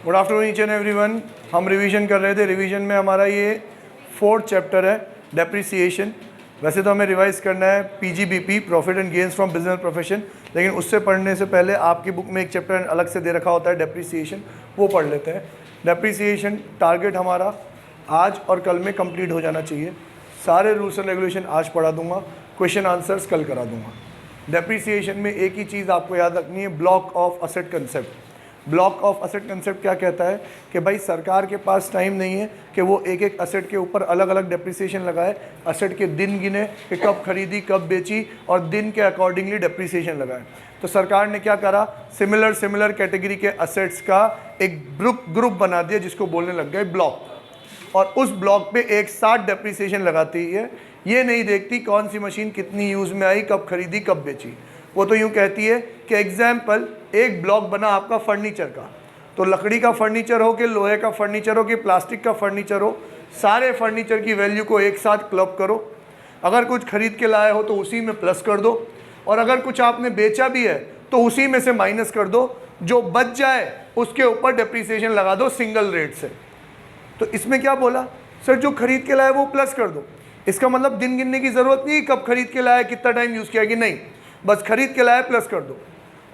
Good afternoon each and everyone. हम revision कर रहे थे। रिवीजन में हमारा ये 4th चैप्टर है, डेप्रिसिएशन। वैसे तो हमें रिवाइज करना है PGBP, profit and gains from business profession, लेकिन उससे पढ़ने से पहले आपकी बुक में एक चैप्टर अलग से दे रखा होता है डेप्रिसिएशन, वो पढ़ लेते हैं। डेप्रिसिएशन टारगेट हमारा आज और कल में कंप्लीट हो जाना चाहिए। सारे रूल्स एंड रेगुलेशन आज पढ़ा दूंगा, क्वेश्चन आंसर्स कल करा दूंगा। डेप्रिसिएशन में एक ही चीज़ आपको याद रखनी है, block of asset concept. Block of asset concept क्या कहता है कि भाई सरकार के पास टाइम नहीं है कि वो एक एक असेट के ऊपर अलग अलग डेप्रिसिएशन लगाए, असेट के दिन गिने कि कब खरीदी कब बेची और दिन के अकॉर्डिंगली डेप्रिसिएशन लगाए। तो सरकार ने क्या करा, सिमिलर कैटेगरी के असेट्स का एक ग्रुप बना दिया जिसको बोलने लग गए ब्लॉक, और उस ब्लॉक पे एक साथ डेप्रिसिएशन लगाती है। ये नहीं देखती कौन सी मशीन कितनी यूज़ में आई, कब खरीदी कब बेची। वो तो यूँ कहती है कि एग्जाम्पल एक ब्लॉक बना आपका फर्नीचर का, तो लकड़ी का फर्नीचर हो कि लोहे का फर्नीचर हो कि प्लास्टिक का फर्नीचर हो, सारे फर्नीचर की वैल्यू को एक साथ क्लब करो। अगर कुछ खरीद के लाए हो तो उसी में प्लस कर दो, और अगर कुछ आपने बेचा भी है तो उसी में से माइनस कर दो। जो बच जाए उसके ऊपर डेप्रिसिएशन लगा दो सिंगल रेट से। तो इसमें क्या बोला सर, जो खरीद के लाए वो प्लस कर दो। इसका मतलब दिन गिनने की ज़रूरत नहीं, कब खरीद के लाया कितना टाइम यूज़ किया कि नहीं, बस खरीद के लाया प्लस कर दो,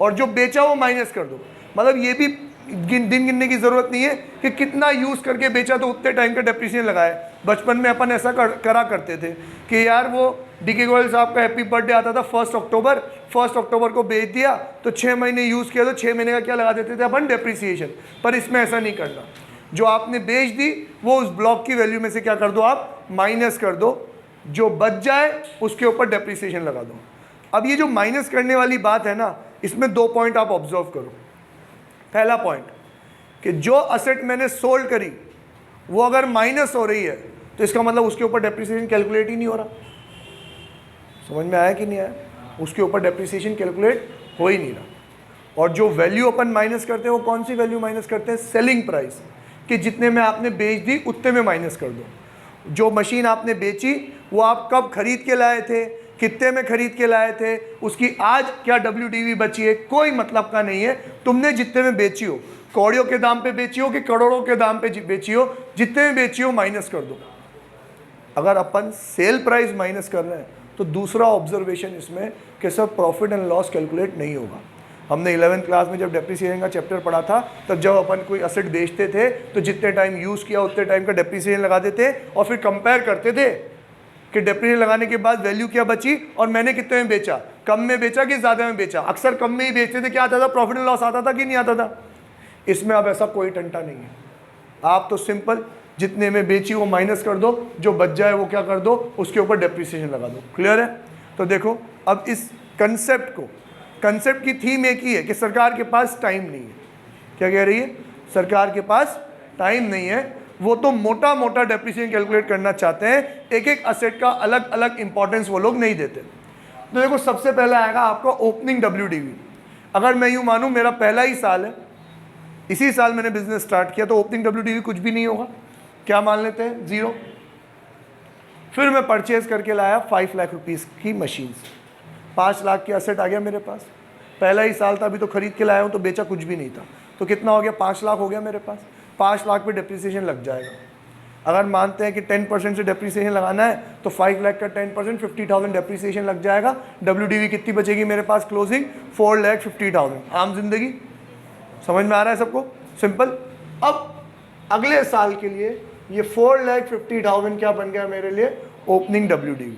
और जो बेचा वो माइनस कर दो। मतलब ये भी दिन गिनने की ज़रूरत नहीं है कि कितना यूज़ करके बेचा तो उतने टाइम का डेप्रिसिएशन लगाए। बचपन में अपन ऐसा करा करते थे कि यार वो डीके गोयल साहब का हैप्पी बर्थडे आता था 1 अक्टूबर, 1 अक्टूबर को बेच दिया तो 6 महीने यूज़ किया तो 6 महीने का क्या लगा देते थे अपन, डेप्रिसिएशन। पर इसमें ऐसा नहीं करना, जो आपने बेच दी वो उस ब्लॉक की वैल्यू में से क्या कर दो, आप माइनस कर दो, जो बच जाए उसके ऊपर डेप्रिसिएशन लगा दो। अब ये जो माइनस करने वाली बात है ना, इसमें 2 पॉइंट आप ऑब्जर्व करो। पहला पॉइंट कि जो असेट मैंने सोल्ड करी वो अगर माइनस हो रही है तो इसका मतलब उसके ऊपर डेप्रिसिएशन कैलकुलेट ही नहीं हो रहा। समझ में आया कि नहीं आया? उसके ऊपर डेप्रिसिएशन कैलकुलेट हो ही नहीं रहा। और जो वैल्यू अपन माइनस करते हैं वो कौन सी वैल्यू माइनस करते हैं, सेलिंग प्राइस, कि जितने में आपने बेच दी उतने में माइनस कर दो। जो मशीन आपने बेची वो आप कब खरीद के लाए थे, कितने में खरीद के लाए थे, उसकी आज क्या WDV बची है, कोई मतलब का नहीं है। तुमने जितने में बेची हो, कौड़ियों के दाम पे बेची हो कि करोड़ों के दाम पे बेची हो, जितने में बेची हो माइनस कर दो। अगर अपन सेल प्राइस माइनस कर रहे हैं तो दूसरा ऑब्जर्वेशन इसमें कि sir profit and loss calculate नहीं होगा। हमने 11th क्लास में जब डेप्रिसिएशन का चैप्टर पढ़ा था तब जब अपन कोई असेट बेचते थे तो जितने टाइम यूज़ किया उतने टाइम का डेप्रिसिएशन लगा देते और फिर कंपेयर करते थे कि डेप्रिसिएशन लगाने के बाद वैल्यू क्या बची और मैंने कितने में बेचा, कम में बेचा कि ज़्यादा में बेचा। अक्सर कम में ही बेचते थे, क्या आता था, प्रॉफिट एंड लॉस आता था कि नहीं आता था। इसमें अब ऐसा कोई टंटा नहीं है। आप तो सिंपल जितने में बेची वो माइनस कर दो, जो बच जाए वो क्या कर दो, उसके ऊपर डेप्रिसिएशन लगा दो। क्लियर है? तो देखो अब इस कंसेप्ट की थीम एक ही है कि सरकार के पास टाइम नहीं है। क्या कह रही है? सरकार के पास टाइम नहीं है, वो तो मोटा मोटा डेप्रिसिएशन कैलकुलेट करना चाहते हैं, एक एक असेट का अलग अलग इंपॉर्टेंस वो लोग नहीं देते। तो देखो सबसे पहला आएगा आपका ओपनिंग WDV। अगर मैं यूँ मानूँ मेरा पहला ही साल है, इसी साल मैंने बिजनेस स्टार्ट किया, तो ओपनिंग WDV कुछ भी नहीं होगा। क्या मान लेते हैं, 0। फिर मैं परचेज करके लाया 5 लाख रुपीज़ की मशीन, 5 लाख के असेट आ गया मेरे पास। पहला ही साल था, अभी तो खरीद के लाया हूँ तो बेचा कुछ भी नहीं था, तो कितना हो गया, 5 लाख हो गया मेरे पास। 5 लाख पे डेप्रिसिएशन लग जाएगा। अगर मानते हैं कि 10% से डेप्रिसिएशन लगाना है तो 5 लाख का 10% 50,000 डेप्रिसिएशन लग जाएगा। WDV कितनी बचेगी मेरे पास, क्लोजिंग 4,50,000। आम जिंदगी समझ में आ रहा है सबको, सिंपल। अब अगले साल के लिए ये 4,50,000 क्या बन गया मेरे लिए, ओपनिंग WDV।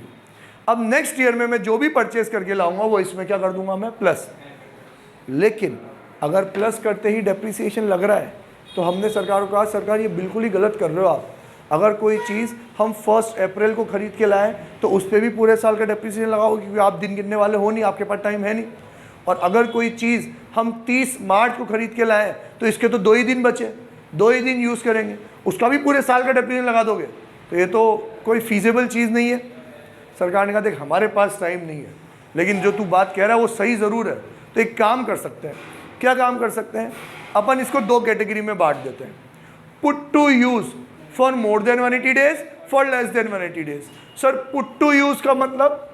अब नेक्स्ट ईयर में मैं जो भी परचेज करके लाऊंगा वो इसमें क्या कर दूंगा मैं, प्लस। लेकिन अगर प्लस करते ही डेप्रिसिएशन लग रहा है तो हमने सरकार को कहा, सरकार ये बिल्कुल ही गलत कर रहे हो आप। अगर कोई चीज़ हम 1 अप्रैल को खरीद के लाएं तो उस पर भी पूरे साल का डेप्रिसिएशन लगाओ, क्योंकि आप दिन गिनने वाले हो नहीं, आपके पास टाइम है नहीं। और अगर कोई चीज़ हम 30 मार्च को खरीद के लाएं तो इसके तो 2 ही दिन बचे, 2 ही दिन यूज़ करेंगे, उसका भी पूरे साल का डेप्रिसिएशन लगा दोगे, तो ये तो कोई फीजिबल चीज़ नहीं है। सरकार ने कहा देख हमारे पास टाइम नहीं है, लेकिन जो तू बात कह रहा है वो सही ज़रूर है। तो एक काम कर सकते हैं, क्या काम कर सकते हैं, अपन इसको 2 कैटेगरी में बांट देते हैं। Put to use for more than 180 days, for less than 180 days. Sir put to use का मतलब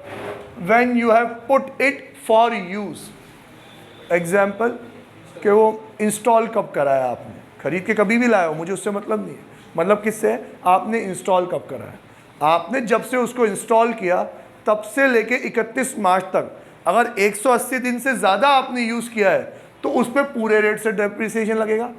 when you have put it for use. Example कि वो इंस्टॉल कब कराया आपने, खरीद के कभी भी लाए हो, मुझे उससे मतलब नहीं है। मतलब किससे है, आपने इंस्टॉल कब करा है। आपने जब से उसको इंस्टॉल किया तब से लेके 31 मार्च तक अगर 180 दिन से ज़्यादा आपने यूज़ किया है तो उस पर पूरे रेट से डेप्रिसिएशन लगेगा।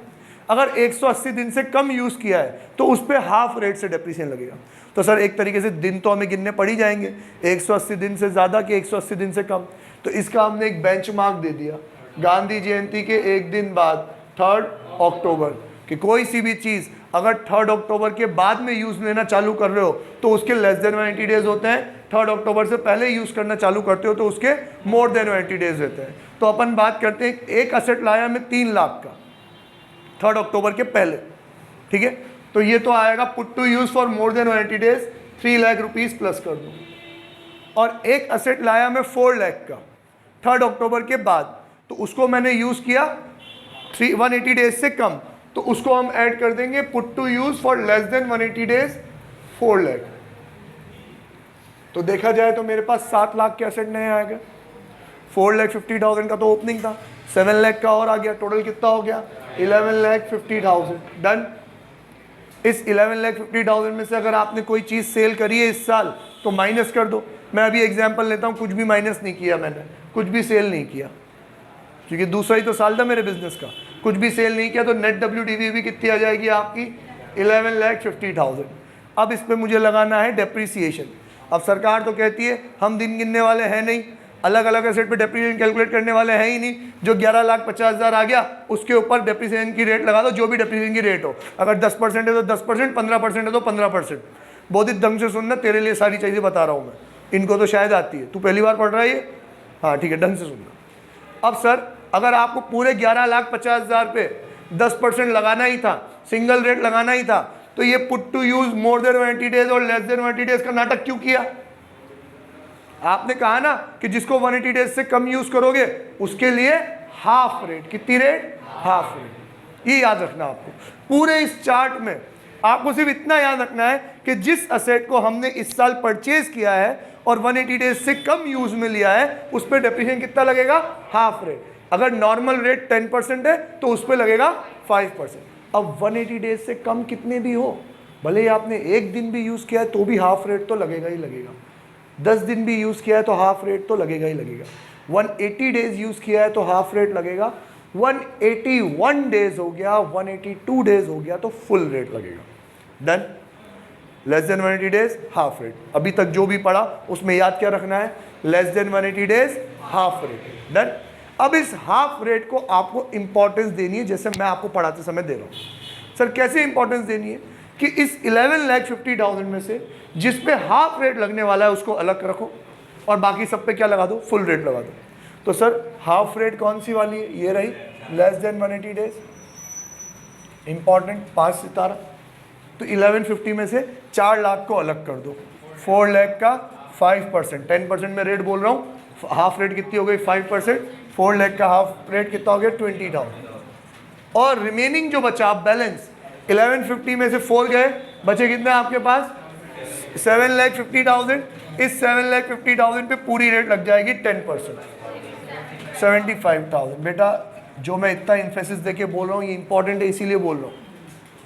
अगर 180 दिन से कम यूज़ किया है तो उस पर हाफ रेट से डेप्रिसिएशन लगेगा। तो सर एक तरीके से दिन तो हमें गिनने पड़ ही जाएंगे, 180 दिन से ज़्यादा कि 180 दिन से कम। तो इसका हमने एक बेंचमार्क दे दिया, गांधी जयंती के एक दिन बाद 3 अक्टूबर, कि कोई सी भी चीज़ अगर 3 अक्टूबर के बाद में यूज़ लेना चालू कर रहे हो तो उसके लेस देन 180 डेज होते हैं। 3 अक्टूबर से पहले यूज़ करना चालू करते हो तो उसके मोर देन 180 डेज रहते हैं। तो अपन बात करते हैं, एक असेट लाया मैं 3 लाख का 3 अक्टूबर के पहले, ठीक है, तो ये तो आएगा put to use for more than 180 days 3 lakh rupees plus कर दूँ। और एक असेट लाया मैं 4 लाख का 3 अक्टूबर के बाद, तो उसको मैंने यूज़ किया 180 डेज से कम, तो उसको हम ऐड कर देंगे put to use for less than 180 days 4 lakh. तो देखा जाए तो मेरे पास 7 लाख के असेट नए आ गए। 4,50,000 का तो ओपनिंग था, 7 लाख का और आ गया, टोटल कितना हो गया 11,50,000। डन। इस 11,50,000 में से अगर आपने कोई चीज़ सेल करी है इस साल तो माइनस कर दो। मैं अभी एग्जांपल लेता हूँ, कुछ भी माइनस नहीं किया मैंने, कुछ भी सेल नहीं किया क्योंकि दूसरा ही तो साल था मेरे बिजनेस का, कुछ भी सेल नहीं किया, तो नेट WDV भी कितनी आ जाएगी आपकी 11,50,000। अब इस पर मुझे लगाना है डेप्रीसिएशन। अब सरकार तो कहती है हम दिन गिनने वाले हैं नहीं, अलग अलग एसेट पे डेप्रीसिएशन कैलकुलेट करने वाले हैं ही नहीं, जो 11,50,000 आ गया उसके ऊपर डेप्रीसिएशन की रेट लगा दो, जो भी डेप्रीसिएशन की रेट हो। अगर 10% है तो 10%, 15% है तो 15%। बहुत ही ढंग से सुनना, तेरे लिए सारी चीज़ें बता रहा हूँ मैं, इनको तो शायद आती है, तू पहली बार पढ़ रहा है ये, हाँ ठीक है, ढंग से सुनना। अब सर अगर आपको पूरे 11,50,000 पे 10% लगाना ही था, सिंगल रेट लगाना ही था, तो ये put to use more than 180 days और लेस देन 180 डेज का नाटक क्यों किया? आपने कहा ना कि जिसको 180 डेज से कम यूज करोगे उसके लिए हाफ रेट। कितनी रेट? Half rate. ये याद रखना आपको। पूरे इस चार्ट में आपको सिर्फ इतना याद रखना है कि जिस असेट को हमने इस साल परचेज किया है और 180 डेज से कम यूज में लिया है उस पर डेप्रिसिएशन कितना लगेगा? Half rate. अगर नॉर्मल रेट 10% है तो उस पर लगेगा 5%। अब 180 डेज से कम कितने भी हो, भले ही आपने एक दिन भी यूज़ किया है तो भी हाफ रेट तो लगेगा ही लगेगा, 10 दिन भी यूज़ किया है तो हाफ रेट तो लगेगा ही लगेगा, 180 डेज यूज़ किया है तो हाफ रेट लगेगा, 181 डेज हो गया, 182 डेज हो गया तो फुल रेट लगेगा। Done. Less than 180 days half rate. अभी तक जो भी पढ़ा उसमें याद क्या रखना है? Less than 180 days half rate. Done. अब इस हाफ रेट को आपको इंपॉर्टेंस देनी है, जैसे मैं आपको पढ़ाते समय दे रहा हूँ। सर कैसे इंपॉर्टेंस देनी है? कि इस 11,50,000 में से जिस पे हाफ रेट लगने वाला है उसको अलग रखो और बाकी सब पे क्या लगा दो? फुल रेट लगा दो। तो सर हाफ रेट कौन सी वाली है? ये रही, लेस देन 180 डेज, इंपॉर्टेंट 5 सितारा। तो 1150 में से 4 लाख को अलग कर दो, 4 लाख का 5%, 10% में रेट बोल रहा हूँ, हाफ रेट कितनी हो गई? 5%। 4 लाख का हाफ रेट कितना हो गया? 20,000। और रिमेनिंग जो बचा बैलेंस 1150 में से 4 गए, बचे कितने आपके पास? 7,50,000। इस 7,50,000 पे पूरी रेट लग जाएगी 10%, 75,000। बेटा जो मैं इतना इन्फेसिस देके बोल रहा हूँ ये इंपॉर्टेंट है, इसीलिए बोल रहा हूँ।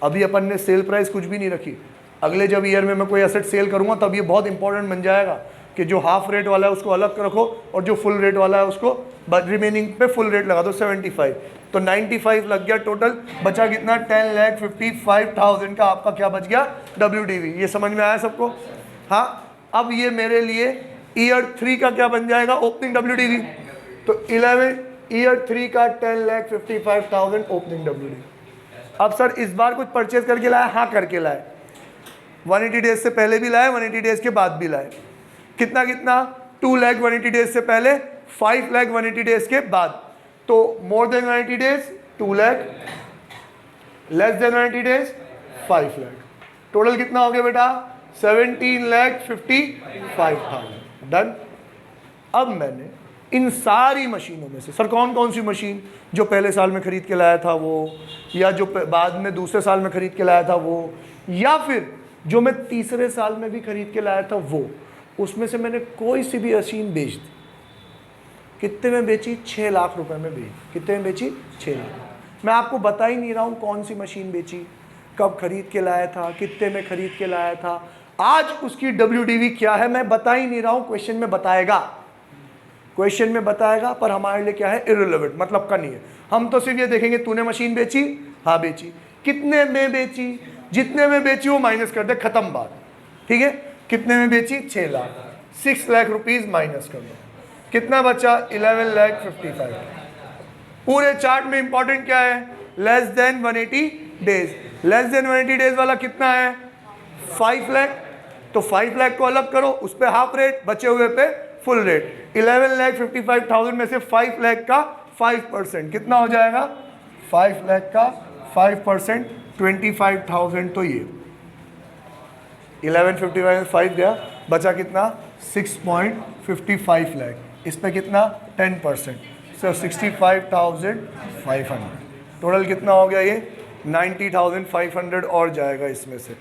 अभी अपन ने सेल प्राइस कुछ भी नहीं रखी, अगले जब ईयर में मैं कोई एसेट सेल करूँगा तब ये बहुत इंपॉर्टेंट बन जाएगा कि जो हाफ रेट वाला है उसको अलग रखो और जो फुल रेट वाला है उसको रिमेनिंग पे फुल रेट लगा दो 75। तो 95 लग गया टोटल, बचा कितना? 10,55,000 का आपका क्या बच गया? WDV। ये समझ में आया सबको? हाँ। अब ये मेरे लिए ईयर 3 का क्या बन जाएगा? Opening WDV। तो 11 3 का 10,55,000 ओपनिंग WDV। अब सर इस बार कुछ परचेज करके लाया? हाँ करके लाए, 180 डेज से पहले भी लाए, 180 डेज के बाद भी लाए। कितना कितना? 2 लाख 180 डेज से पहले, 5 लाख 180 डेज के बाद। तो मोर than 180 days 2 lakh, less than 180 days 5 lakh. Total कितना हो गया बेटा? 17,55,000। डन। अब मैंने इन सारी मशीनों में से, सर कौन कौन सी मशीन? जो पहले साल में खरीद के लाया था वो, या जो बाद में दूसरे साल में खरीद के लाया था वो, या फिर जो मैं तीसरे साल में भी खरीद के लाया था वो, उसमें से मैंने कोई सी भी मशीन बेच दी। कितने में बेची? 6 लाख रुपए में बेची। कितने में बेची? 6 लाख। मैं आपको बता ही नहीं रहा हूँ कौन सी मशीन बेची, कब खरीद के लाया था, कितने में खरीद के लाया था, आज उसकी WDV क्या है, मैं बता ही नहीं रहा हूँ। क्वेश्चन में बताएगा, क्वेश्चन में बताएगा, पर हमारे लिए क्या है, इररिलेवेंट, मतलब का नहीं है। हम तो सिर्फ ये देखेंगे तूने मशीन बेची, हाँ बेची, कितने में बेची, जितने में बेची वो माइनस कर दे, खत्म बात, ठीक है। कितने में बेची, 6 लाख, 6 लाख रुपीज माइनस कर दो, कितना बचा, 11,55,000। पूरे चार्ट में इंपॉर्टेंट क्या है, less than 180 days. Less than 180 days वाला कितना है, 5 लाख, तो 5 लाख को अलग करो, उस पे हाफ रेट, बचे हुए पे फुल रेट। 11,55,000 में से 5 लाख का 5% कितना हो जाएगा, 5 लाख का 5% 25,000। तो ये 1155 में 5 गया, बचा कितना, 6.55 लाख, इस पे कितना 10%, सो 65,500। टोटल कितना हो गया ये, 90,500 और जाएगा इसमें से।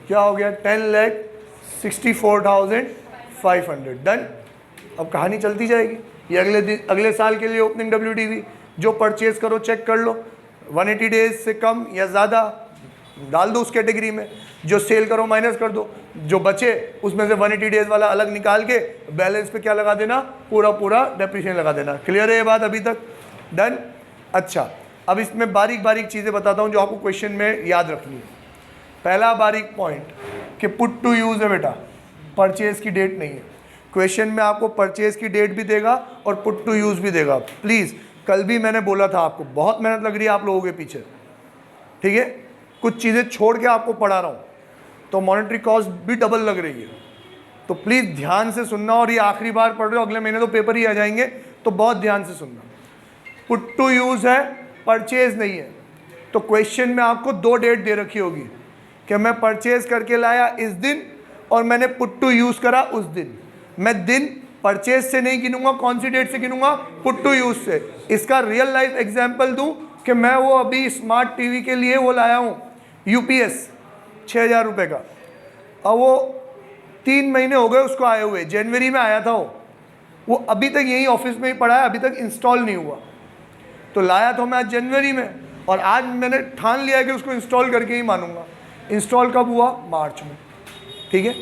क्या हो गया, 10,64,500। डन। अब कहानी चलती जाएगी, ये अगले साल के लिए ओपनिंग WDV। जो परचेज करो चेक कर लो, 180 डेज से कम या ज़्यादा डाल दो उस कैटेगरी में, जो सेल करो माइनस कर दो, जो बचे उसमें से 180 डेज वाला अलग निकाल के बैलेंस पे क्या लगा देना, पूरा डेप्रिसिएशन लगा देना। क्लियर है ये बात अभी तक, डन। अच्छा, अब इसमें बारीक बारीक चीज़ें बताता हूँ जो आपको क्वेश्चन में याद रखनी है। पहला बारीक पॉइंट कि पुट टू यूज़ है बेटा, परचेज की डेट नहीं है। क्वेश्चन में आपको परचेज की डेट भी देगा और पुट टू यूज़ भी देगा। प्लीज़, कल भी मैंने बोला था आपको, बहुत मेहनत लग रही है आप लोगों के पीछे, ठीक है। कुछ चीज़ें छोड़ के आपको पढ़ा रहा हूँ, तो मॉनेटरी कॉस्ट भी डबल लग रही है, तो प्लीज़ ध्यान से सुनना। और ये आखिरी बार पढ़ रहे हो, अगले महीने तो पेपर ही आ जाएंगे, तो बहुत ध्यान से सुनना। पुट टू यूज़ है, परचेज नहीं है। तो क्वेश्चन में आपको 2 डेट दे रखी होगी कि मैं परचेज करके लाया इस दिन और मैंने पुट टू यूज़ करा उस दिन। मैं दिन परचेज से नहीं गिनूंगा, कौन सी डेट से गिनूंगा, पुट टू यूज़ से। इसका रियल लाइफ एग्जाम्पल दूं कि मैं वो अभी स्मार्ट टीवी के लिए वो लाया हूँ UPS 6,000 रुपये का। अब वो 3 महीने हो गए उसको आए हुए, जनवरी में आया था वो अभी तक यही ऑफिस में ही पड़ा है, अभी तक इंस्टॉल नहीं हुआ। तो लाया तो मैं आज जनवरी में, और आज मैंने ठान लिया है कि उसको इंस्टॉल करके ही मानूंगा। इंस्टॉल कब हुआ, मार्च में, ठीक है।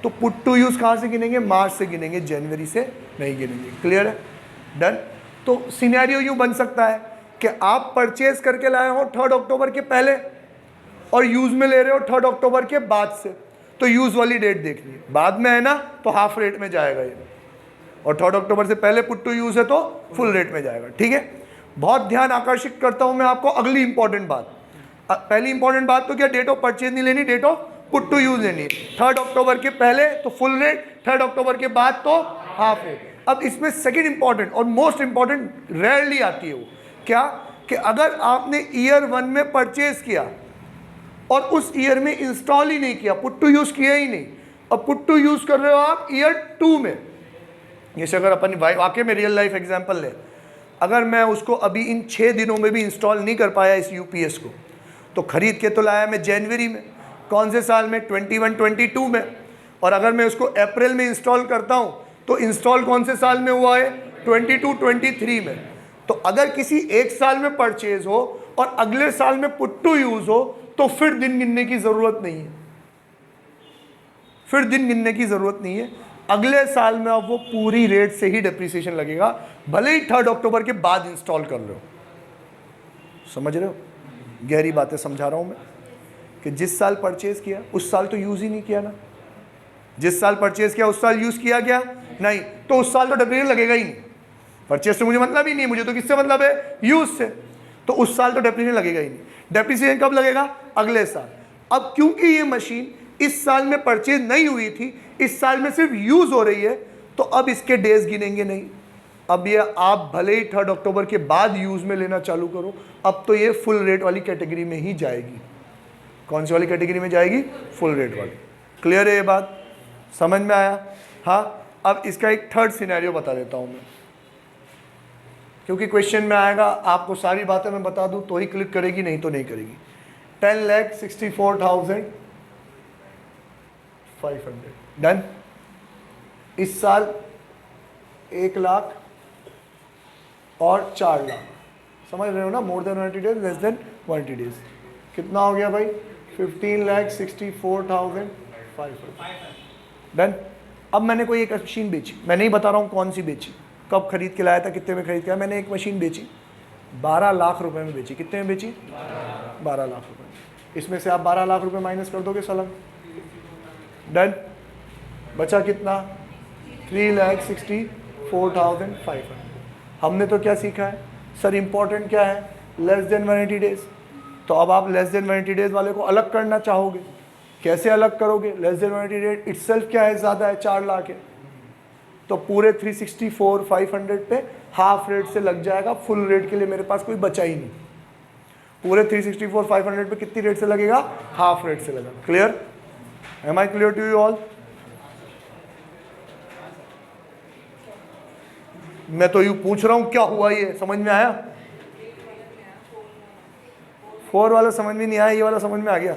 तो पुट टू यूज़ कहाँ से गिनेंगे, मार्च से गिनेंगे, जनवरी से नहीं गिनेंगे। क्लियर है, डन। तो सिनेरियो यूँ बन सकता है कि आप परचेज करके लाए हो 3 अक्टूबर के पहले और यूज़ में ले रहे हो 3 अक्टूबर के बाद से, तो यूज़ वाली डेट देखनी है, बाद में है ना तो हाफ रेट में जाएगा ये, और 3 अक्टूबर से पहले पुट टू यूज़ है तो फुल रेट में जाएगा, ठीक है। बहुत ध्यान आकर्षित करता हूँ मैं आपको अगली इंपॉर्टेंट बात। पहली इंपॉर्टेंट बात तो क्या, डेट ऑफ परचेज नहीं लेनी, date of put to use लेनी। 3 अक्टूबर के पहले तो फुल रेट, 3 अक्टूबर के बाद तो हाफ रेट। अब इसमें सेकंड इंपॉर्टेंट और मोस्ट इंपॉर्टेंट रेयरली आती है वो क्या, कि अगर आपने ईयर 1 में परचेज किया और उस ईयर में इंस्टॉल ही नहीं किया, पुट टू यूज़ किया ही नहीं, और पुट टू यूज़ कर रहे हो आप ईयर 2 में, जैसे अगर अपन वाकई में रियल लाइफ एग्जाम्पल लें, अगर मैं उसको अभी इन 6 दिनों में भी इंस्टॉल नहीं कर पाया इस UPS को, तो ख़रीद के तो लाया मैं जनवरी में, कौन से साल में, 21-22 में, और अगर मैं उसको अप्रैल में इंस्टॉल करता हूँ तो इंस्टॉल कौन से साल में हुआ है, 22-23 में। तो अगर किसी एक साल में परचेज हो और अगले साल में पुट टू यूज़ हो तो फिर दिन गिनने की ज़रूरत नहीं है, फिर दिन गिनने की ज़रूरत नहीं है। अगले साल में अब वो पूरी रेट से ही डेप्रिसिएशन लगेगा, भले ही 3 अक्टूबर के बाद इंस्टॉल कर लो। समझ रहे हो, गहरी बातें समझा रहा हूँ मैं, कि जिस साल परचेज किया उस साल तो यूज़ ही नहीं किया ना, जिस साल परचेज किया उस साल यूज़ किया क्या नहीं, तो उस साल तो डेप्रिसिएशन लगेगा ही नहीं। परचेज से मुझे मतलब ही नहीं, मुझे तो किससे मतलब है, यूज़ से, तो उस साल तो डेप्रिसिएशन लगेगा ही नहीं। डेप्रिसिएशन कब लगेगा, अगले साल। अब क्योंकि ये मशीन इस साल में परचेज नहीं हुई थी, इस साल में सिर्फ यूज़ हो रही है, तो अब इसके डेज गिनेंगे नहीं। अब ये आप भले ही 3 अक्टूबर के बाद यूज़ में लेना चालू करो, अब तो ये फुल रेट वाली कैटेगरी में ही जाएगी। कौन सी वाली कैटेगरी में जाएगी, फुल रेट वाली। क्लियर है ये बात, समझ में आया। हाँ, अब इसका एक थर्ड सिनेरियो बता देता हूँ मैं, क्योंकि क्वेश्चन में आएगा, आपको सारी बातें मैं बता दूँ तो ही क्लिक करेगी, नहीं तो नहीं करेगी। 10,64,500 डन। इस साल 1 लाख और 4 लाख, समझ रहे हो ना, more than 120 days, less than 120 days, कितना हो गया भाई 15,64,500 डन। अब मैंने कोई एक मशीन बेची, मैं नहीं बता रहा हूँ कौन सी बेची, कब खरीद के लाया था, कितने में खरीद के लाया, मैंने एक मशीन बेची 12 लाख रुपए में बेची। कितने में बेची? 12 लाख रुपए। इसमें से आप 12 लाख रुपए माइनस कर दोगे सलंग, डन। बचा कितना? 3,64,500। हमने तो क्या सीखा है सर, इंपॉर्टेंट क्या है, लेस देन 180 डेज। तो अब आप लेस देन 180 डेज वाले को अलग करना चाहोगे, कैसे अलग करोगे? लेस देन 180 डेज इटसेल्फ क्या है, ज़्यादा है, 4 लाख है, तो पूरे 364,500 पे हाफ रेट से लग जाएगा, फुल रेट के लिए मेरे पास कोई बचा ही नहीं। पूरे 364,500 पे कितनी रेट से लगेगा? हाफ रेट से लगेगा। Clear? Am I clear to you all? मैं तो यूं पूछ रहा हूं क्या हुआ, ये समझ में आया? 4 वाला समझ में नहीं आया, ये वाला समझ में आ गया।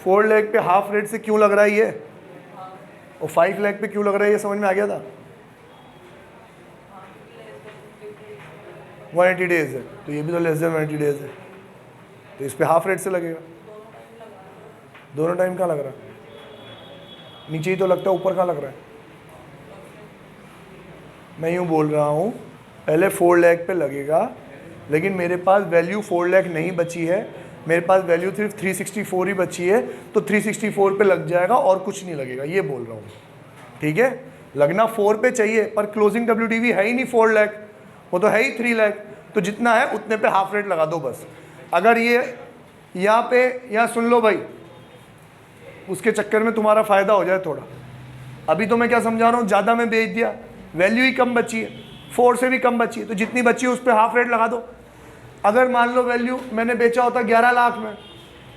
4 लाख पे हाफ रेट से क्यों लग रहा है ये, और 5 लाख पे क्यों लग रहा है, ये समझ में आ गया था। 180 डेज है, तो ये भी तो लेस देन 180 डेज है, तो इस पे हाफ रेट से लगेगा। दोनों टाइम कहाँ लग रहा है? नीचे ही तो लगता है, ऊपर कहाँ लग रहा है? मैं यूँ बोल रहा हूँ, पहले 4 लाख पे लगेगा, लेकिन मेरे पास वैल्यू 4 लाख नहीं बची है, मेरे पास वैल्यू सिर्फ 364 ही बची है, तो 364 पे लग जाएगा और कुछ नहीं लगेगा, ये बोल रहा हूँ। ठीक है, लगना 4 पे चाहिए, पर क्लोजिंग WDV है ही नहीं 4 लाख, वो तो है ही 3 लाख, तो जितना है उतने पे हाफ रेट लगा दो बस। अगर ये यहाँ पे, यहाँ सुन लो भाई, उसके चक्कर में तुम्हारा फ़ायदा हो जाए थोड़ा। अभी तो मैं क्या समझा रहा हूँ, ज़्यादा में बेच दिया, वैल्यू ही कम बची है, 4 से भी कम बची है, तो जितनी बची है उस पर हाफ रेट लगा दो। अगर मान लो वैल्यू मैंने बेचा होता 11 लाख में,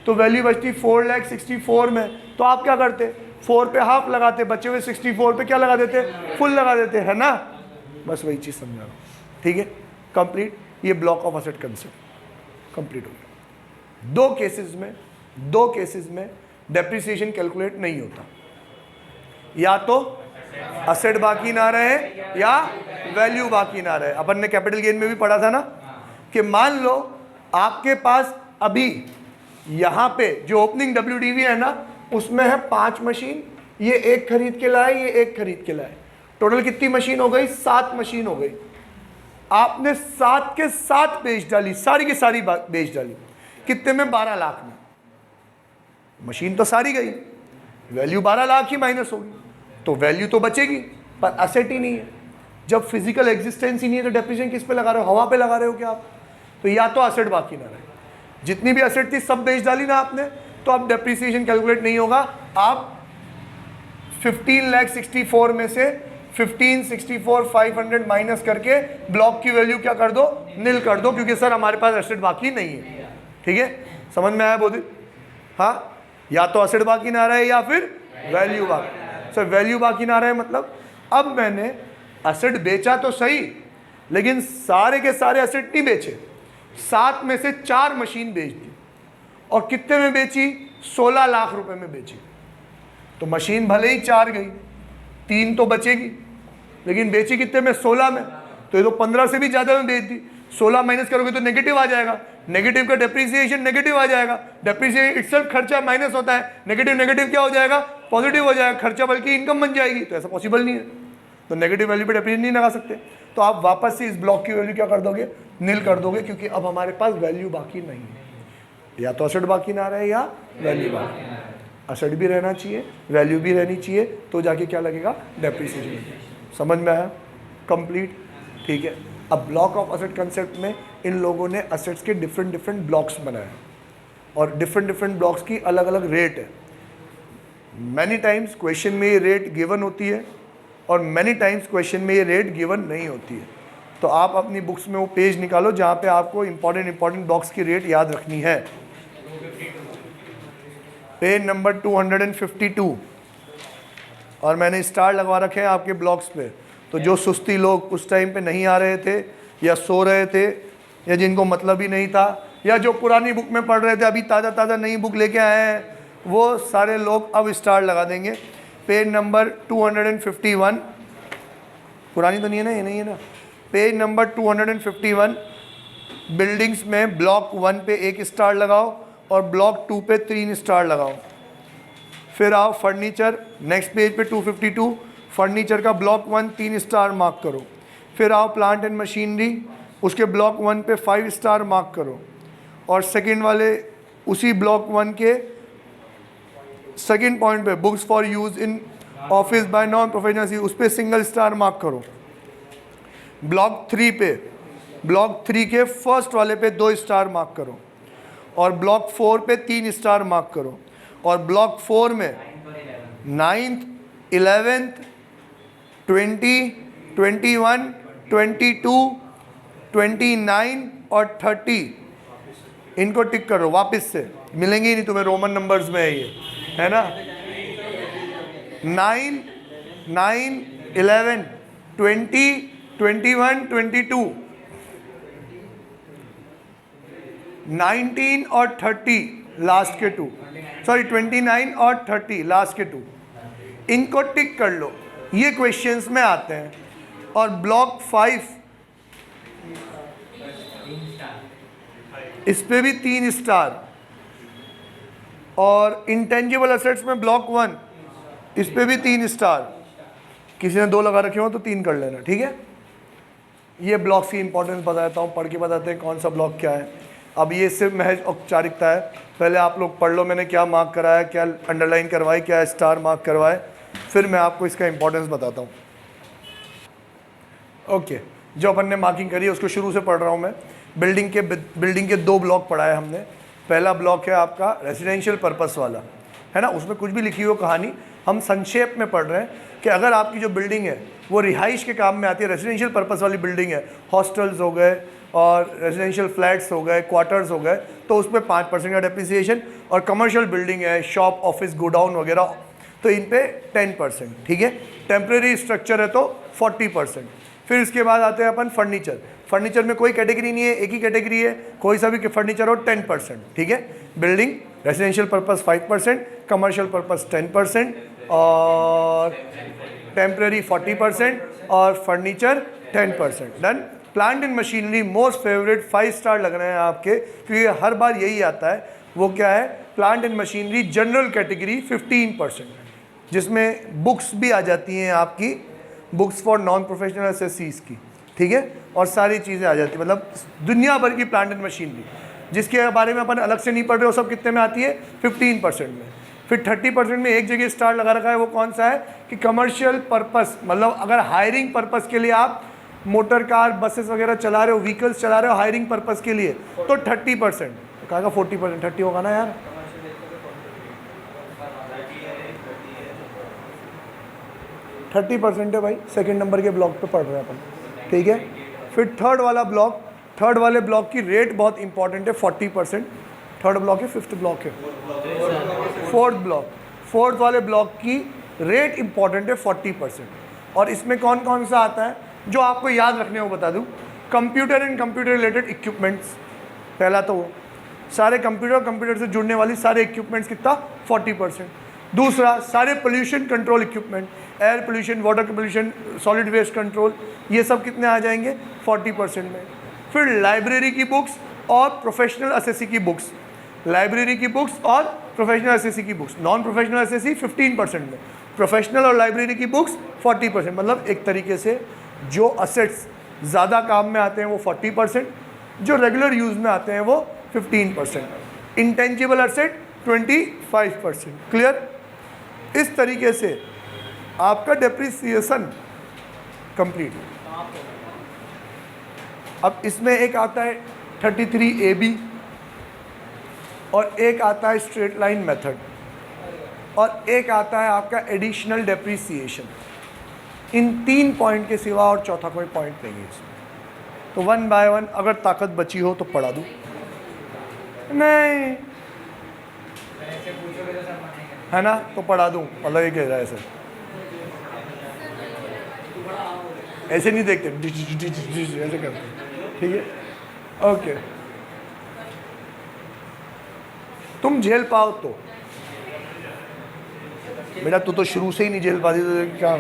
तो वैल्यू बचती 4,64,000 में, तो आप क्या करते? 4 पे हाफ लगाते, बचे हुए 64 पे क्या लगा देते? फुल लगा देते, है ना? बस वही चीज़ समझा रहा हूँ। ठीक है, कंप्लीट। ये block of asset concept complete हो गया। दो केसेस में डेप्रिसिएशन कैलकुलेट नहीं होता, या तो असेट बाकी ना रहे या वैल्यू बाकी ना रहे। अपन ने कैपिटल गेन में भी पढ़ा था ना, कि मान लो आपके पास अभी यहाँ पे जो ओपनिंग WDV है ना, उसमें है 5 मशीन, ये 1 खरीद के लाए, ये 1 खरीद के लाए, टोटल कितनी मशीन हो गई? 7 मशीन हो गई। आपने 7 के 7 बेच डाली, सारी की सारी बेच डाली, कितने में? 12 लाख में। मशीन तो सारी गई, वैल्यू 12 लाख ही माइनस होगी, तो वैल्यू तो बचेगी, पर असेट ही नहीं है। जब फिजिकल एग्जिस्टेंस ही नहीं है तो डेप्रिसिएशन किस पे लगा रहे हो? हवा पे लगा रहे हो क्या आप? तो या तो असेट बाकी ना रहे, जितनी भी असेट थी सब बेच डाली ना आपने, तो अब डेप्रिसिएशन कैलकुलेट नहीं होगा। आप 15,64,000 में से 15,64,500 माइनस करके ब्लॉक की वैल्यू क्या कर दो? नील कर दो, क्योंकि सर हमारे पास एसेट बाकी नहीं है। ठीक है, समझ में आया बोधी? हाँ, या तो एसेट बाकी ना रहे या फिर वैल्यू बाकी। सर वैल्यू बाकी ना रहे मतलब, अब मैंने एसेट बेचा तो सही, लेकिन सारे के सारे एसेट नहीं बेचे, 7 में से 4 मशीन बेच दी, और कितने में बेची? 16 लाख रुपए में बेची। तो मशीन भले ही 4 गई, 3 तो बचेगी, लेकिन बेची कितने में? 16 में, तो ये तो 15 से भी ज़्यादा में बेच दी। 16 माइनस करोगे तो नेगेटिव आ जाएगा, नेगेटिव का डेप्रिसिएशन नेगेटिव आ जाएगा। डेप्रिसिएशन इटसेल्फ खर्चा माइनस होता है, नेगेटिव नेगेटिव क्या हो जाएगा? पॉजिटिव हो जाएगा, खर्चा बल्कि इनकम बन जाएगी, तो ऐसा पॉसिबल नहीं है, तो नेगेटिव वैल्यू पे डेप्रिसिएशन नहीं लगा सकते। तो आप वापस से इस ब्लॉक की वैल्यू क्या कर दोगे? नील कर दोगे, क्योंकि अब हमारे पास वैल्यू बाकी नहीं है। या तो असेट बाकी ना रहे या वैल्यू बाकी। असेट भी रहना चाहिए, वैल्यू भी रहनी चाहिए, तो जाके क्या लगेगा? डेप्रिसिएशन। समझ में आया? कंप्लीट। ठीक है, अब ब्लॉक ऑफ असेट कंसेप्ट में इन लोगों ने असेट्स के डिफरेंट ब्लॉक्स बनाए, और डिफरेंट ब्लॉक्स की अलग अलग रेट है। मैनी टाइम्स क्वेश्चन में ये रेट गिवन होती है, और मैनी टाइम्स क्वेश्चन में ये रेट गिवन नहीं होती है। तो आप अपनी बुक्स में वो पेज निकालो जहाँ पे आपको इंपॉर्टेंट ब्लॉक्स की रेट याद रखनी है। पेज नंबर 252, और मैंने स्टार लगवा रखे हैं आपके ब्लॉक्स पे, तो तो जो सुस्ती लोग उस टाइम पे नहीं आ रहे थे या सो रहे थे या जिनको मतलब ही नहीं था या जो पुरानी बुक में पढ़ रहे थे, अभी ताज़ा ताज़ा नई बुक लेके आए हैं, वो सारे लोग अब स्टार लगा देंगे। पेज नंबर 251, पुरानी तो नहीं है ना, ये नहीं है ना, पेज नंबर 251, बिल्डिंग्स में ब्लॉक 1 पे 1 स्टार लगाओ और ब्लॉक 2 पे 3 स्टार लगाओ। फिर आओ फर्नीचर, नेक्स्ट पेज पे 252, फर्नीचर का ब्लॉक 1 3 स्टार मार्क करो। फिर आओ प्लांट एंड मशीनरी, उसके ब्लॉक 1 पे 5 स्टार मार्क करो। और सेकंड वाले उसी ब्लॉक 1 के सेकंड पॉइंट पे books for use in office by non professional, उस पर सिंगल स्टार मार्क करो। ब्लॉक 3 पे, ब्लॉक 3 के फर्स्ट वाले पे 2 स्टार मार्क करो और ब्लॉक 4 पे 3 स्टार मार्क करो। और ब्लॉक 4 में 9th, 11th, 20, 21, 22, 29 और 30 इनको टिक करो। वापस से मिलेंगे ही नहीं तुम्हें, रोमन नंबर्स में है ये, है ना। 9, 11, 20, 21, 22, 19 और 30 लास्ट के 2, सॉरी 29 और 30 लास्ट के 2, इनको टिक कर लो, ये क्वेश्चंस में आते हैं। और ब्लॉक 5 इस पे भी 3 स्टार। और इंटेंजिबल एसेट्स में ब्लॉक 1 इस पे भी 3 स्टार। किसी ने 2 लगा रखे हो तो 3 कर लेना, ठीक है। ये ब्लॉक्स की इंपॉर्टेंस बताता हूँ, पढ़ के बताते हैं कौन सा ब्लॉक क्या है। अब ये सिर्फ महज औपचारिकता है, पहले आप लोग पढ़ लो मैंने क्या मार्क कराया, क्या अंडरलाइन करवाई, क्या स्टार मार्क करवाए, फिर मैं आपको इसका इंपॉर्टेंस बताता हूँ। ओके, जो अपन ने मार्किंग करी है उसको शुरू से पढ़ रहा हूँ मैं। बिल्डिंग के 2 ब्लॉक पढ़ाए हमने। पहला ब्लॉक है आपका रेजिडेंशियल पर्पस वाला, है ना, उसमें कुछ भी लिखी हो कहानी, हम संक्षेप में पढ़ रहे हैं कि अगर आपकी जो बिल्डिंग है वो रिहाइश के काम में आती है, रेजिडेंशियल पर्पस वाली बिल्डिंग है, हॉस्टल्स हो गए और रेजिडेंशियल फ्लैट्स हो गए, क्वार्टर्स हो गए, तो उसमें 5% का डेप्रिसिएशन। और कमर्शियल बिल्डिंग है, शॉप, ऑफिस, गोडाउन वगैरह, तो इन पे 10%, ठीक है। टेम्प्रेरी स्ट्रक्चर है तो 40%। फिर इसके बाद आते हैं अपन फर्नीचर। फर्नीचर में कोई कैटेगरी नहीं है, एक ही कैटेगरी है, कोई सा भी फर्नीचर हो 10%, ठीक है। Building residential purpose 5%, commercial purpose 10% और टेम्प्रेरी 40% और furniture 10%। Done. Plant and machinery most favourite 5 star लग रहे हैं आपके, क्योंकि हर बार यही आता है। वो क्या है? Plant and machinery general category 15%, जिसमें बुक्स भी आ जाती हैं आपकी, बुक्स फॉर नॉन प्रोफेशनल एसएससीज की, ठीक है, और सारी चीज़ें आ जाती है, मतलब दुनिया भर की प्लांट एंड मशीनरी जिसके बारे में अपन अलग से नहीं पढ़ रहे हो, सब कितने में आती है? 15% में। फिर 30% में एक जगह स्टार लगा रखा है, वो कौन सा है कि कमर्शियल पर्पस, मतलब अगर हायरिंग पर्पस के लिए आप मोटर कार, बसेस वगैरह चला रहे हो, व्हीकल्स चला रहे हो हायरिंग पर्पस के लिए, तो 30%। कहा 40%, 30 होगा ना यार, 30% है भाई। सेकंड नंबर के ब्लॉक पे पढ़ रहे हैं अपन, ठीक है। फिर थर्ड वाला ब्लॉक, थर्ड वाले ब्लॉक की रेट बहुत इंपॉर्टेंट है, 40%। थर्ड ब्लॉक है, फिफ्थ ब्लॉक है, फोर्थ ब्लॉक, फोर्थ वाले ब्लॉक की रेट इंपॉर्टेंट है 40%। और इसमें कौन कौन सा आता है जो आपको याद रखने को बता दूं? Computer and computer related equipments, पहला तो वो सारे कंप्यूटर से जुड़ने वाली सारे इक्विपमेंट्स कितना? 40%। दूसरा, सारे pollution control equipment, air pollution, water pollution, solid waste control, ये सब कितने आ जाएंगे? 40% में। फिर लाइब्रेरी की बुक्स और प्रोफेशनल एसएससी की बुक्स, लाइब्रेरी की बुक्स और प्रोफेशनल एसएससी की बुक्स, नॉन प्रोफेशनल एसएससी 15% में, प्रोफेशनल और लाइब्रेरी की बुक्स 40%। मतलब एक तरीके से जो असेट्स ज़्यादा काम में आते हैं वो 40%, जो रेगुलर यूज़ में आते हैं वो 15%, इंटेंजिबल एसेट 25%। क्लियर? इस तरीके से आपका डेप्रिसिएशन कंप्लीट। अब इसमें एक आता है 33AB और एक आता है स्ट्रेट लाइन मेथड और एक आता है आपका एडिशनल डेप्रिसिएशन। इन 3 पॉइंट के सिवा और चौथा कोई पॉइंट नहीं है इसमें। तो 1 बाय 1 अगर ताकत बची हो तो पढ़ा दूँ? नहीं है ना, तो पढ़ा दूँ, मतलब ये कह रहा है सर। ऐसे नहीं देखते, ऐसे करते, ठीक है, ओके। तुम झेल पाओ तो बेटा, तू तो शुरू से ही नहीं झेल पाती, तो क्या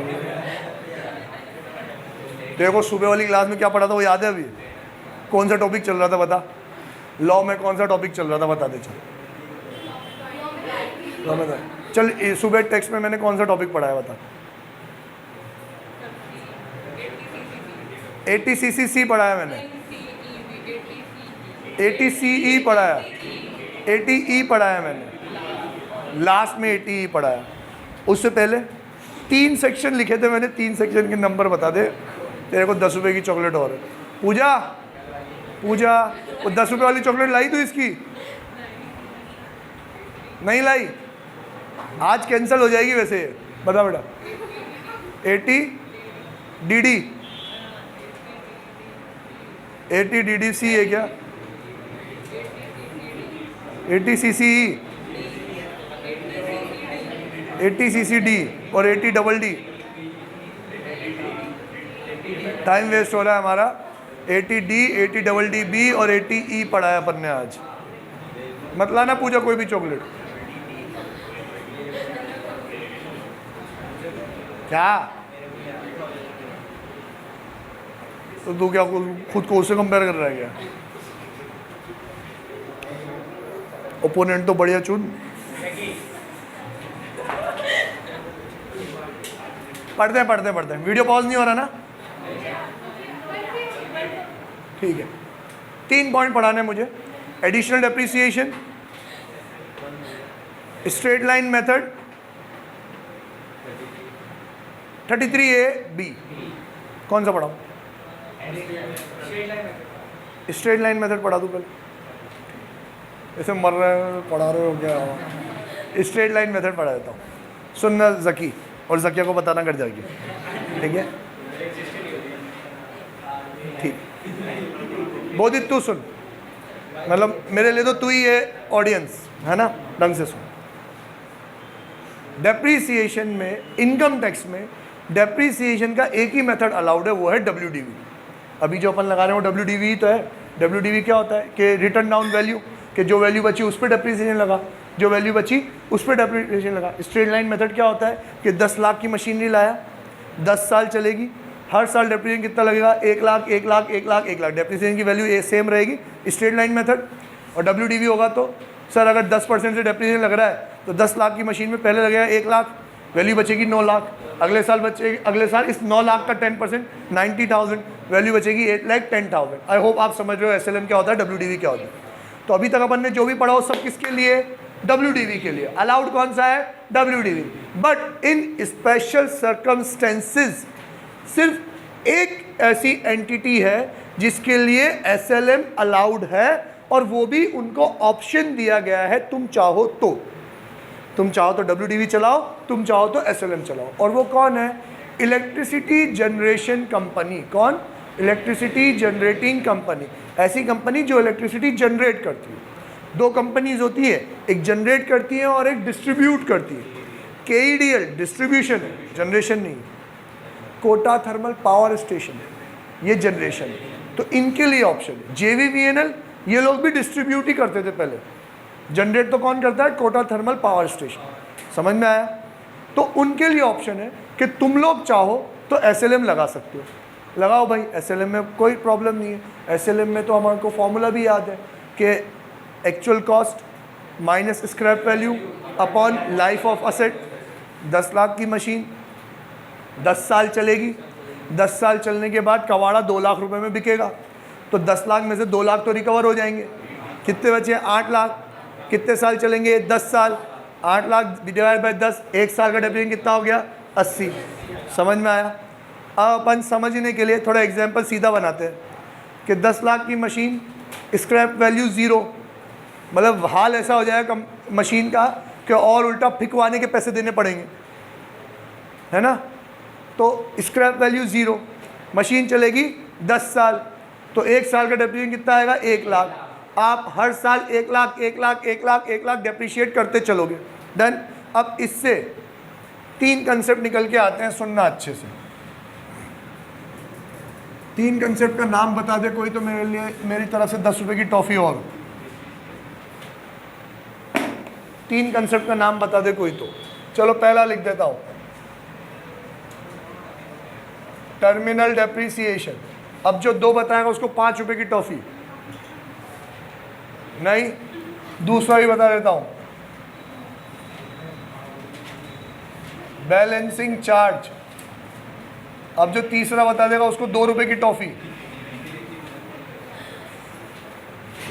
देखो सुबह वाली क्लास में क्या पढ़ा था वो याद है अभी? कौन सा टॉपिक चल रहा था बता? लॉ में कौन सा टॉपिक चल रहा था बता दे। चल सुबह टेक्स्ट में मैंने कौन सा टॉपिक पढ़ा है बता? ATCCC पढ़ा है मैंने, ATCE पढ़ा है, ATE पढ़ा है मैंने, लास्ट में ATE पढ़ा है। उससे पहले 3 सेक्शन लिखे थे मैंने, 3 सेक्शन के नंबर बता दे। तेरे को 10 रुपये की चॉकलेट और है। पूजा पूजा वो 10 रुपये वाली चॉकलेट लाई तू इसकी? नहीं लाई? आज कैंसिल हो जाएगी वैसे, बता बेटा। ATDDC है क्या? ATCCE, ATCCD और ATDD। टाइम वेस्ट हो रहा है हमारा। ATD, ATDDB और ATE पढ़ा है अपन ने आज। मत लाना पूजा कोई भी चॉकलेट। क्या तो तू क्या खुद को उससे कंपेयर कर रहा है क्या? ओपोनेंट तो बढ़िया चुन। पढ़ते हैं। वीडियो पॉज नहीं हो रहा ना? ठीक है। 3 पॉइंट पढ़ाने मुझे। Additional depreciation, straight line method, 33A-B। कौन सा पढ़ाऊं? स्ट्रेट लाइन मेथड पढ़ा दूं पहले? ऐसे मर रहे हो, पढ़ा रहे हो क्या? स्ट्रेट लाइन मेथड पढ़ा देता हूँ। सुनना जकी, और जकिया को बताना कर जाएगी, ठीक है? ठीक। बोधित तू सुन, मतलब मेरे लिए तो तू ही है ऑडियंस, है ना? ढंग से सुन। डेप्रीसिएशन में, इनकम टैक्स में डेप्रीसिएशन का एक ही मेथड अलाउड है, वो है WDV। अभी जो अपन लगा रहे हैं वो WDV ही तो है। WDV क्या होता है कि रिटर्न डाउन वैल्यू, कि जो वैल्यू बची उस पर डेप्रीसिएशन लगा, जो वैल्यू बची उस पर डेप्रीसिएशन लगा। स्ट्रेट लाइन मेथड क्या होता है कि 10 लाख की मशीनरी लाया, 10 साल चलेगी, हर साल डेप्रीसिएशन कितना लगेगा? 1 लाख, 1 लाख, 1 लाख, 1 लाख। डेप्रीसिएशन की वैल्यू सेम रहेगी, स्ट्रेट लाइन मेथड। और WDV होगा तो सर अगर 10% से डेप्रीसिएशन लग रहा है तो 10 लाख की मशीन में पहले लगेगा 1 लाख, वैल्यू बचेगी 9 लाख। अगले साल बचेगी, अगले साल इस 9 लाख का 10% 90,000, वैल्यू बचेगी 8,10,000। आई होप आप समझ रहे हो SLM क्या होता है, WDV क्या होता है। तो अभी तक अपन ने जो भी पढ़ा हो सब किसके लिए? WDV के लिए। अलाउड कौन सा है? WDV। But in special circumstances सिर्फ एक ऐसी एंटिटी है जिसके लिए SLM अलाउड है, और वो भी उनको ऑप्शन दिया गया है, तुम चाहो तो WDV चलाओ, तुम चाहो तो SLM चलाओ। और वो कौन है? Electricity generation company. कौन? Electricity generating company. ऐसी कंपनी जो इलेक्ट्रिसिटी जनरेट करती है। 2 कंपनीज होती है, एक जनरेट करती है और एक डिस्ट्रीब्यूट करती है। KEDL डिस्ट्रीब्यूशन है, जनरेशन नहीं। कोटा थर्मल पावर स्टेशन है, ये जनरेशन है। तो इनके लिए ऑप्शन है। JVVNL ये लोग भी डिस्ट्रीब्यूट ही करते थे पहले, जनरेट तो कौन करता है? Kota thermal power station. समझ में आया? तो उनके लिए ऑप्शन है कि तुम लोग चाहो तो SLM लगा सकते हो, लगाओ भाई। SLM में कोई प्रॉब्लम नहीं है। SLM में तो हमारे को फॉर्मूला भी याद है कि actual cost minus scrap value upon life of asset. 10 lakh की मशीन 10 साल चलेगी, 10 साल चलने के बाद कबाड़ा 2 लाख रुपए में बिकेगा, तो 10 लाख में से 2 लाख तो रिकवर हो जाएंगे। कितने बचे? 8 लाख। कितने साल चलेंगे? 10 साल। 8 लाख डिवाइड बाय 10, 1 साल का डेप्रिसिएशन कितना हो गया? 80। समझ में आया? अब अपन समझने के लिए थोड़ा एग्जांपल सीधा बनाते हैं कि 10 लाख की मशीन, स्क्रैप वैल्यू 0, मतलब हाल ऐसा हो जाएगा मशीन का कि और उल्टा फिकवाने के पैसे देने पड़ेंगे, है ना? तो स्क्रैप वैल्यू 0, मशीन चलेगी 10 साल, तो 1 साल का डेप्रिसिएशन कितना आएगा? 1 लाख। आप हर साल 1 लाख 1 लाख 1 लाख 1 लाख डेप्रिशिएट करते चलोगे। डन। अब इससे 3 कंसेप्ट निकल के आते हैं, सुनना अच्छे से। 3 कंसेप्ट का नाम बता दे कोई तो मेरे लिए, मेरी तरफ से 10 रुपए की टॉफी और। 3 कंसेप्ट का नाम बता दे कोई तो। चलो पहला लिख देता हूं, टर्मिनल डेप्रिसिएशन। अब जो 2 बताएगा उसको 5 रुपए की टॉफी। नहीं, दूसरा भी बता देता हूं, बैलेंसिंग चार्ज। अब जो तीसरा बता देगा उसको 2 रुपए की टॉफी।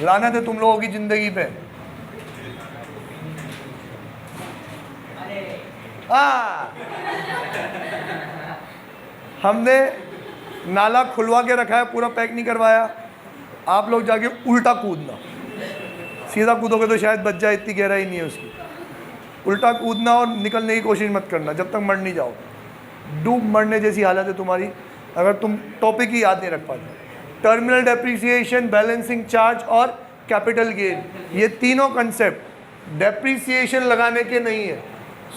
लानत है तुम लोगों की जिंदगी पे। हमने नाला खुलवा के रखा है, पूरा पैक नहीं करवाया। आप लोग जाके उल्टा कूदना, सीधा कूदोगे तो शायद बच जाए, इतनी गहराई नहीं है उसकी। उल्टा कूदना और निकलने की कोशिश मत करना जब तक मर नहीं जाओ। डूब मरने जैसी हालत है तुम्हारी अगर तुम टॉपिक ही याद नहीं रख पाते। टर्मिनल डेप्रिसिएशन, बैलेंसिंग चार्ज और कैपिटल गेन, ये तीनों कंसेप्ट डेप्रिसिएशन लगाने के नहीं है।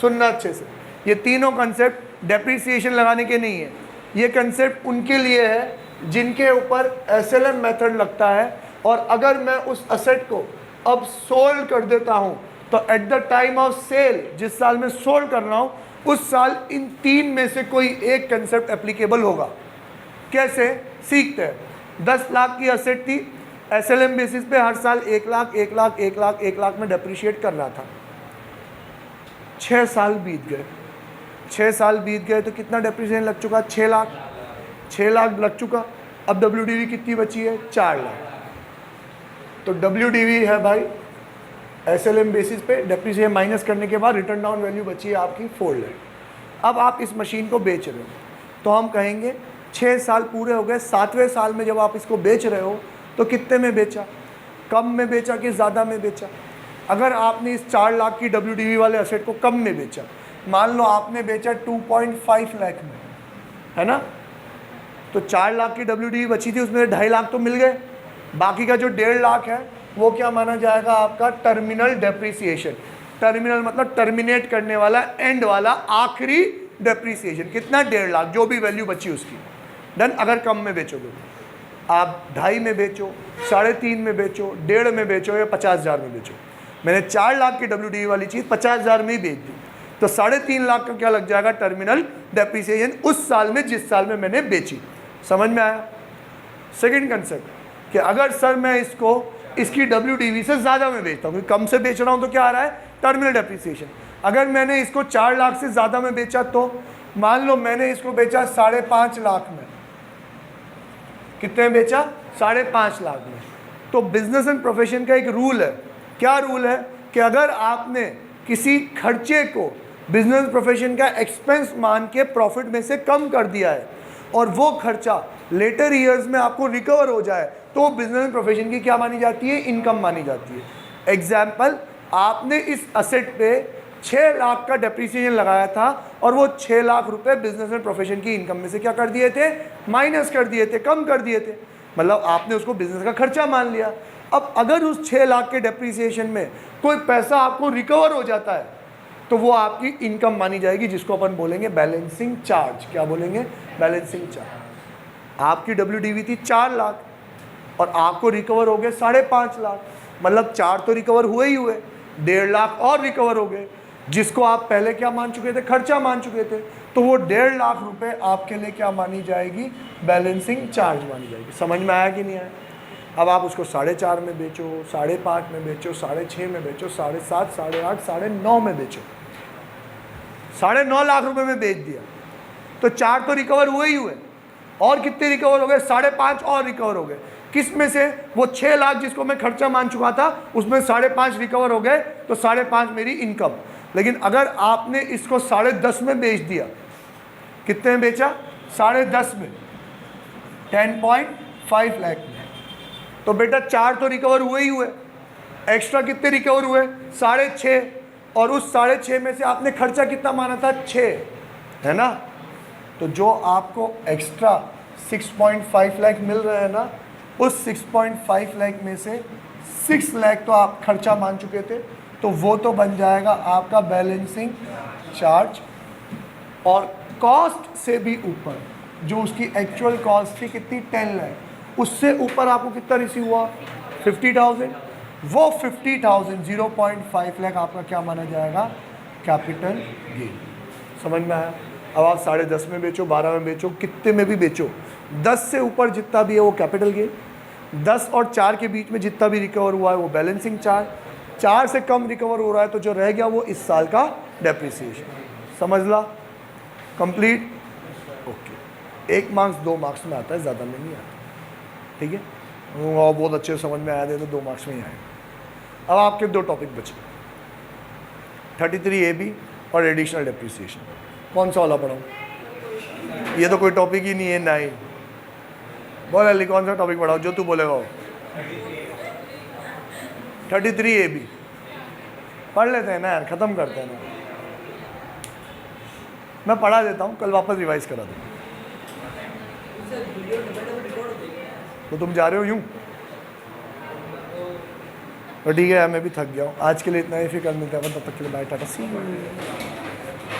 सुनना अच्छे से, ये तीनों कंसेप्ट डेप्रिसिएशन लगाने के नहीं है। ये कंसेप्ट उनके लिए है जिनके ऊपर SLM मेथड लगता है, और अगर मैं उस असेट को अब सोल्ड कर देता हूं तो at the time of sale, जिस साल में सोल्ड कर रहा हूं उस साल इन 3 में से कोई एक कंसेप्ट एप्लीकेबल होगा। कैसे सीखते हैं। 10 लाख की असेट थी, SLM बेसिस पे हर साल 1 लाख 1 लाख 1 लाख 1 लाख में डेप्रिशिएट कर रहा था। 6 साल बीत गए, 6 साल बीत गए तो कितना डेप्रिसिएशन लग चुका? 6 लाख। 6 लाख लग चुका। अब WDV कितनी बची है? 4 लाख। तो WDV है भाई SLM बेसिस पे, डेप्रिसिएशन माइनस करने के बाद रिटर्न डाउन वैल्यू बची है आपकी 4 लाख। अब आप इस मशीन को बेच रहे हो तो हम कहेंगे 6 साल पूरे हो गए, 7वें साल में जब आप इसको बेच रहे हो तो कितने में बेचा? कम में बेचा कि ज़्यादा में बेचा? अगर आपने इस 4 लाख की WDV वाले असेट को कम में बेचा, मान लो आपने बेचा 2.5 लाख में, है ना, तो 4 लाख की WDV बची थी, उसमें 2.5 लाख तो मिल गए। बाकी का जो 1.5 लाख है वो क्या माना जाएगा? आपका टर्मिनल डेप्रिसिएशन। टर्मिनल मतलब टर्मिनेट करने वाला, एंड वाला, आखिरी डेप्रिसिएशन। कितना? 1.5 लाख, जो भी वैल्यू बची उसकी। डन। अगर कम में बेचोगे आप 2.5 में बेचो, 3.5 में बेचो, 1.5 में बेचो या 50,000 में बेचो। मैंने 4 लाख की WDV वाली चीज़ 50,000 में ही बेच दी, तो 3.5 लाख का क्या लग जाएगा? टर्मिनल डेप्रिसिएशन उस साल में जिस साल में मैंने बेची। समझ में आया? सेकंड कंसेप्ट कि अगर सर मैं इसकी WDV से ज़्यादा में बेचता हूँ, कम से बेच रहा हूँ तो क्या आ रहा है? Terminal depreciation. अगर मैंने इसको 4 लाख से ज़्यादा में बेचा तो मान लो मैंने इसको बेचा 5.5 लाख में। कितने में बेचा? 5.5 लाख में। तो बिजनेस एंड प्रोफेशन का एक रूल है। क्या रूल है? कि अगर आपने किसी खर्चे को बिजनेस प्रोफेशन का एक्सपेंस मान के प्रॉफिट में से कम कर दिया है और वो खर्चा लेटर ईयर्स में आपको रिकवर हो जाए तो बिजनेस प्रोफेशन की क्या मानी जाती है? इनकम मानी जाती है। एग्जाम्पल, आपने इस असेट पे 6 लाख का डेप्रिसिएशन लगाया था और वो 6 लाख रुपए बिजनेस एंड प्रोफेशन की इनकम में से क्या कर दिए थे? माइनस कर दिए थे, कम कर दिए थे। मतलब आपने उसको बिजनेस का खर्चा मान लिया। अब अगर उस 6 लाख के डेप्रिसिएशन में कोई पैसा आपको रिकवर हो जाता है तो वो आपकी इनकम मानी जाएगी, जिसको अपन बोलेंगे बैलेंसिंग चार्ज। क्या बोलेंगे? Balancing charge. आपकी WDV थी 4 लाख और आपको रिकवर हो गए 5.5 लाख, मतलब 4 तो रिकवर हुए ही हुए, 1.5 लाख और रिकवर हो गए, जिसको आप पहले क्या मान चुके थे? खर्चा मान चुके थे। तो वो 1.5 लाख रुपए आपके लिए क्या मानी जाएगी? बैलेंसिंग चार्ज मानी जाएगी। समझ में आया कि नहीं आया? अब आप उसको 4.5 में बेचो, 5.5 में बेचो, 6.5 में बेचो, 7.5, 8.5, 9.5 में बेचो, 9.5 लाख रुपए में बेच दिया तो 4 तो रिकवर हुए ही हुए, और कितने रिकवर हो गए? 5.5 और रिकवर हो गए। किस में से? वो 6 लाख जिसको मैं खर्चा मान चुका था उसमें 5.5 रिकवर हो गए, तो 5.5 मेरी इनकम। लेकिन अगर आपने इसको 10.5 में बेच दिया, कितने में बेचा? 10.5 में, 10.5 लाख में, तो बेटा 4 तो रिकवर हुए ही हुए, एक्स्ट्रा कितने रिकवर हुए? 6.5, और उस 6.5 में से आपने खर्चा कितना माना था? 6, है ना। तो जो आपको एक्स्ट्रा 6.5 लाख मिल रहे हैं ना, उस 6.5 लाख में से 6 लाख तो आप खर्चा मान चुके थे, तो वो तो बन जाएगा आपका बैलेंसिंग चार्ज। और कॉस्ट से भी ऊपर जो उसकी एक्चुअल कॉस्ट थी कितनी 10 लाख, उससे ऊपर आपको कितना रिसीव हुआ 50,000, वो 50,000 0.5 लाख आपका क्या माना जाएगा कैपिटल गेन। समझ में आया? अब आप 10.5 में बेचो, 12 में बेचो, कितने में भी बेचो, 10 से ऊपर जितना भी है वो कैपिटल गेन, 10 और 4 के बीच में जितना भी रिकवर हुआ है वो बैलेंसिंग चार्ज, 4 से कम रिकवर हो रहा है तो जो रह गया वो इस साल का डेप्रिसिएशन। समझ ला? कंप्लीट? ओके। 1 मार्क्स 2 मार्क्स में आता है, ज़्यादा में नहीं आता। ठीक है, और बहुत अच्छे से समझ में आया दे तो 2 मार्क्स में ही आएगा। अब आपके 2 टॉपिक बचे, 33AB और एडिशनल डेप्रिसिएशन। कौन सा वाला पढ़ाऊँ? ये तो कोई टॉपिक ही नहीं है। नहीं बोल अली, कौन सा टॉपिक पढ़ाओ जो तू बोलेगा वो। 33AB पढ़ लेते हैं ना यार, ख़त्म करते हैं ना। मैं पढ़ा देता हूँ, कल वापस रिवाइज करा दूँगा। तो तुम जा रहे हो यूँ? तो ठीक है, मैं भी थक गया हूँ। आज के लिए इतना ही, फिर कल मिलते हैं। तब तक के लिए बाय, टाटा, सी यू।